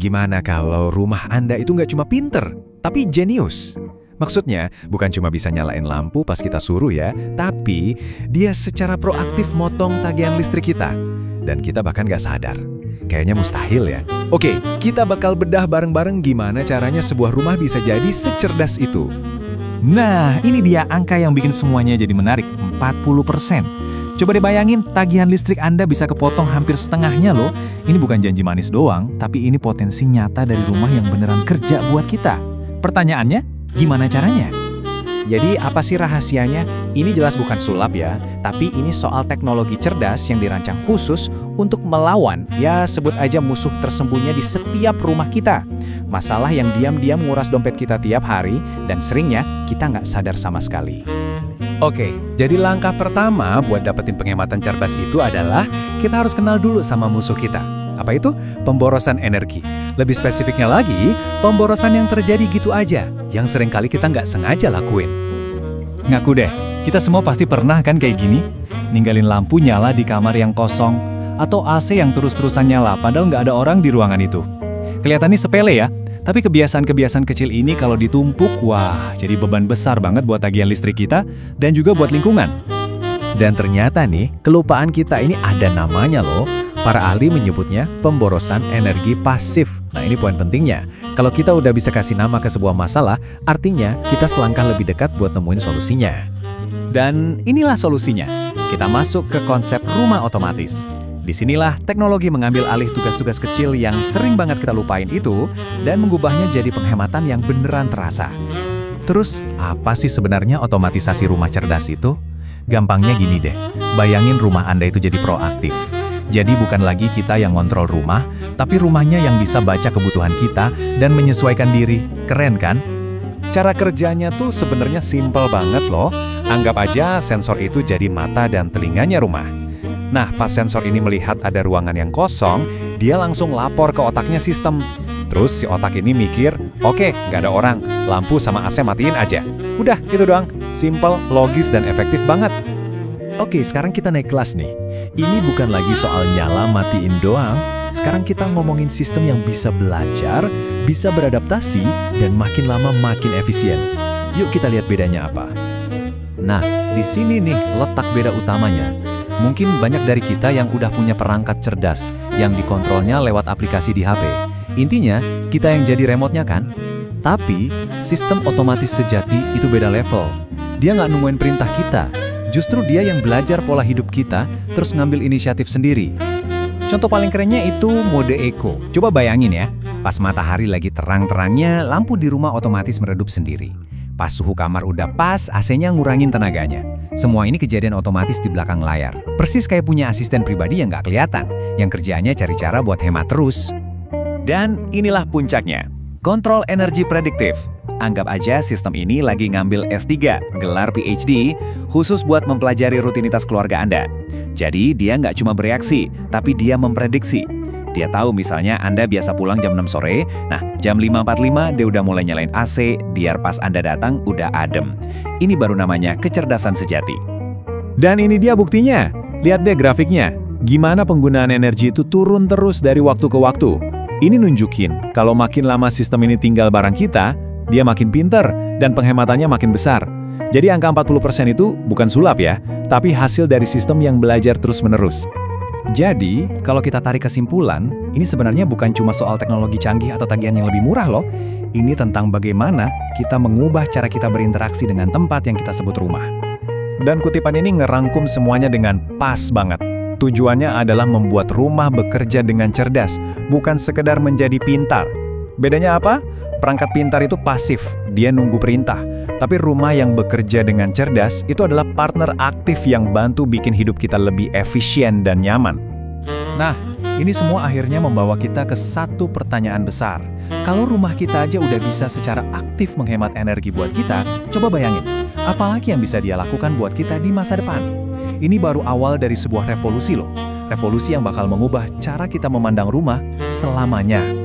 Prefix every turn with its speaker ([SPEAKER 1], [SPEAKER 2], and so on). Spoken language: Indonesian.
[SPEAKER 1] Gimana kalau rumah Anda itu nggak cuma pinter, tapi jenius? Maksudnya, bukan cuma bisa nyalain lampu pas kita suruh ya, tapi dia secara proaktif motong tagihan listrik kita. Dan kita bahkan nggak sadar. Kayaknya mustahil ya. Oke, kita bakal bedah bareng-bareng gimana caranya sebuah rumah bisa jadi secerdas itu.
[SPEAKER 2] Nah, ini dia angka yang bikin semuanya jadi menarik, 40%. Coba deh bayangin, tagihan listrik Anda bisa kepotong hampir setengahnya loh. Ini bukan janji manis doang, tapi ini potensi nyata dari rumah yang beneran kerja buat kita. Pertanyaannya, gimana caranya?
[SPEAKER 1] Jadi apa sih rahasianya? Ini jelas bukan sulap ya, tapi ini soal teknologi cerdas yang dirancang khusus untuk melawan, ya sebut aja musuh tersembunyi di setiap rumah kita. Masalah yang diam-diam nguras dompet kita tiap hari, dan seringnya kita nggak sadar sama sekali. Oke, jadi langkah pertama buat dapetin penghematan cerdas itu adalah kita harus kenal dulu sama musuh kita. Apa itu? Pemborosan energi. Lebih spesifiknya lagi, pemborosan yang terjadi gitu aja, yang seringkali kita nggak sengaja lakuin.
[SPEAKER 2] Ngaku deh, kita semua pasti pernah kan kayak gini? Ninggalin lampu nyala di kamar yang kosong, atau AC yang terus-terusan nyala padahal nggak ada orang di ruangan itu. Kelihatannya sepele ya, tapi kebiasaan-kebiasaan kecil ini kalau ditumpuk, wah, jadi beban besar banget buat tagihan listrik kita dan juga buat lingkungan.
[SPEAKER 1] Dan ternyata nih, kelupaan kita ini ada namanya loh. Para ahli menyebutnya pemborosan energi pasif. Nah ini poin pentingnya. Kalau kita udah bisa kasih nama ke sebuah masalah, artinya kita selangkah lebih dekat buat nemuin solusinya. Dan inilah solusinya. Kita masuk ke konsep rumah otomatis. Disinilah teknologi mengambil alih tugas-tugas kecil yang sering banget kita lupain itu dan mengubahnya jadi penghematan yang beneran terasa. Terus, apa sih sebenarnya otomatisasi rumah cerdas itu? Gampangnya gini deh, bayangin rumah Anda itu jadi proaktif. Jadi bukan lagi kita yang ngontrol rumah, tapi rumahnya yang bisa baca kebutuhan kita dan menyesuaikan diri. Keren kan? Cara kerjanya tuh sebenarnya simpel banget loh. Anggap aja sensor itu jadi mata dan telinganya rumah. Nah, pas sensor ini melihat ada ruangan yang kosong, dia langsung lapor ke otaknya sistem. Terus si otak ini mikir, oke, nggak ada orang, lampu sama AC matiin aja. Udah, gitu doang. Simple, logis, dan efektif banget. Oke, sekarang kita naik kelas nih. Ini bukan lagi soal nyala matiin doang. Sekarang kita ngomongin sistem yang bisa belajar, bisa beradaptasi, dan makin lama makin efisien. Yuk kita lihat bedanya apa. Nah, di sini nih letak beda utamanya. Mungkin banyak dari kita yang udah punya perangkat cerdas, yang dikontrolnya lewat aplikasi di HP. Intinya, kita yang jadi remote-nya kan? Tapi, sistem otomatis sejati itu beda level. Dia nggak nungguin perintah kita. Justru dia yang belajar pola hidup kita, terus ngambil inisiatif sendiri. Contoh paling kerennya itu mode eco. Coba bayangin ya, pas matahari lagi terang-terangnya, lampu di rumah otomatis meredup sendiri. Pas suhu kamar udah pas, AC-nya ngurangin tenaganya. Semua ini kejadian otomatis di belakang layar. Persis kayak punya asisten pribadi yang nggak kelihatan, yang kerjaannya cari cara buat hemat terus. Dan inilah puncaknya, kontrol energi prediktif. Anggap aja sistem ini lagi ngambil S3, gelar PhD, khusus buat mempelajari rutinitas keluarga Anda. Jadi dia nggak cuma bereaksi, tapi dia memprediksi. Dia tahu misalnya Anda biasa pulang jam 6 sore, nah jam 5.45 dia udah mulai nyalain AC, biar pas Anda datang udah adem. Ini baru namanya kecerdasan sejati. Dan ini dia buktinya. Lihat deh grafiknya. Gimana penggunaan energi itu turun terus dari waktu ke waktu. Ini nunjukin kalau makin lama sistem ini tinggal bareng kita, dia makin pinter dan penghematannya makin besar. Jadi angka 40% itu bukan sulap ya, tapi hasil dari sistem yang belajar terus-menerus. Jadi, kalau kita tarik kesimpulan, ini sebenarnya bukan cuma soal teknologi canggih atau tagihan yang lebih murah loh. Ini tentang bagaimana kita mengubah cara kita berinteraksi dengan tempat yang kita sebut rumah. Dan kutipan ini ngerangkum semuanya dengan pas banget. Tujuannya adalah membuat rumah bekerja dengan cerdas, bukan sekedar menjadi pintar. Bedanya apa? Perangkat pintar itu pasif, dia nunggu perintah. Tapi rumah yang bekerja dengan cerdas itu adalah partner aktif yang bantu bikin hidup kita lebih efisien dan nyaman. Nah, ini semua akhirnya membawa kita ke satu pertanyaan besar. Kalau rumah kita aja udah bisa secara aktif menghemat energi buat kita, coba bayangin, apalagi yang bisa dia lakukan buat kita di masa depan? Ini baru awal dari sebuah revolusi loh. Revolusi yang bakal mengubah cara kita memandang rumah selamanya.